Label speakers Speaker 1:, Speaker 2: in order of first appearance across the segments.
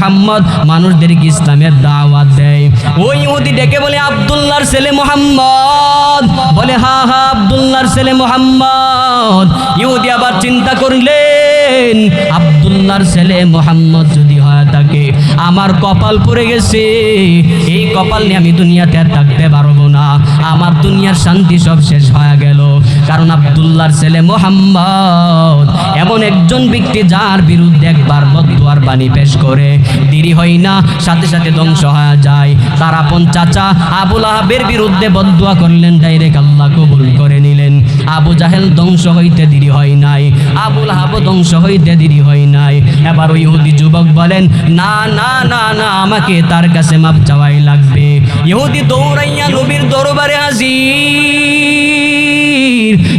Speaker 1: মুহাম্মদ মানুষদেরকে ইসলামের দাওয়াত দেয়। ওই ইহুদি ডেকে বলে আব্দুল্লাহর ছেলে মুহাম্মদ, বলে হ্যাঁ হ্যাঁ আব্দুল্লাহর ছেলে মুহাম্মদ। ইহুদি আবার চিন্তা করলেন আব্দুল্লাহর ছেলে মুহাম্মদ যদি হয় থাকে, আমার কপাল পড়ে গেছে, এই কপাল নিয়ে আমি দুনিয়াতে আর থাকতে পারবো না, আমার দুনিয়ার শান্তি সব শেষ হয়ে গেল। কারণ আব্দুল্লাহর ছেলে মুহাম্মদ এমন একজন ব্যক্তি যার বিরুদ্ধে একবার বদদুয়ার বাণী পেশ করে দেরি হয় না, সাথে সাথে ধ্বংস হয়ে যায়। তার আপন চাচা আবু লাহাবের বিরুদ্ধে বদদুয়া করলেন, ডাইরেক্ট আল্লাহ কবুল করে নিলেন। আবু জাহেল ধ্বংস হইতে দেরি হয় নাই, আবু লাহাব ধ্বংস হইতে দেরি হয় নাই। এবার ওই ইহুদি যুবক বলেন না না না না, আমাকে তার কাছে মাপ চাওয়াই লাগবে। ইহুদি দৌড়াইয়া নবীর দরবারে হাজির,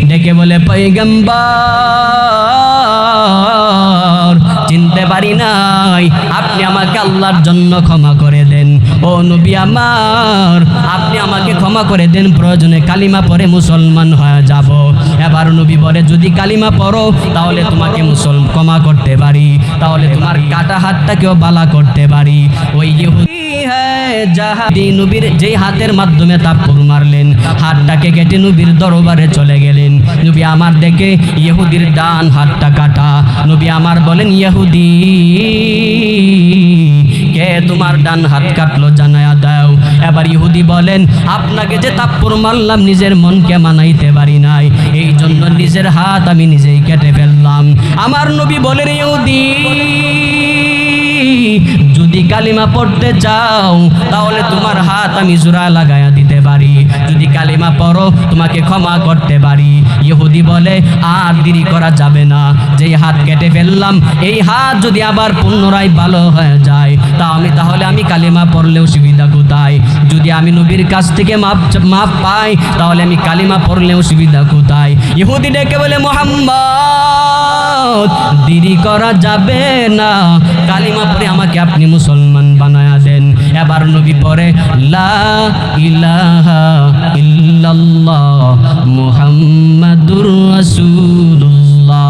Speaker 1: ডেকে বলে পয়গম্বর চিনতে পারি নাই, আপনি আমাকে আল্লাহর জন্য ক্ষমা করে দেন। ও নবী আমার, আপনি আমাকে ক্ষমা করে দেন, প্রয়োজনে কালিমা পড়ে মুসলমান হয়ে যাব। এবার নবী বলে যদি কালিমা পড়ো তাহলে তোমাকে ক্ষমা করতে পারি, তাহলে তোমার কাটা হাতটাকেও বালা করতে পারি। ওই ইহুদি নবীর যেই হাতের মাধ্যমে তাপ্পর মারলেন, হাতটাকে কেটে নবীর দরবারে চলে গেলেন। নবী আমার দেখে ইহুদির ডান হাতটা কাটা। নবী আমার বলেন ইহুদি কে তোমার ডান হাত কাটলো জানায়া দাও। এবার ইহুদি বলেন আপনাকে যে তাপ্পর মারলাম নিজের মনকে মানাইতে পারি নাই, এই জন্য নিজের হাত আমি নিজেই কেটে ফেললাম। আমার নবী বলেন ইহুদি যদি কালিমা পড়তে চাও তাহলে তোমার হাত আমি জোড়া লাগায়া দিতে পারি, যদি কালিমা পড়ো তোমাকে ক্ষমা করতে পারি। ইহুদি বলে আর দেরি করা যাবে না, যেই হাত কেটে ফেললাম এই হাত যদি আবার পুনরায় ভালো হয়ে যায় তাহলে আমি কালিমা পড়লেও সুবিধা কোথায়? যদি আমি নবীর কাছ থেকে মাপ পাই তাহলে আমি কালিমা পড়লেও সুবিধা কোথায়? ইহুদি ডেকে বলে মুহাম্মদ দেরি করা যাবে না, কালিমা পড়ে আমাকে আপনি মুসলমান বানায়া দেন। এবার নবী পড়ে লা ইলাহা ইল্লাল্লাহ মুহাম্মাদুর রাসূলুল্লাহ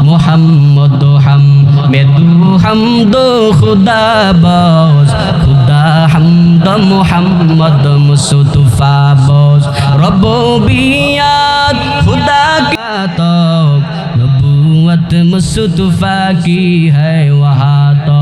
Speaker 1: মুহাম্মদ হামদু হামদু খুদা বস খুদা হামদ মুহাম্মদ মুস্তফা বস রব্বিয়াত খুদা কা তক নবুয়ত মুস্তফা কি है वहाँ तो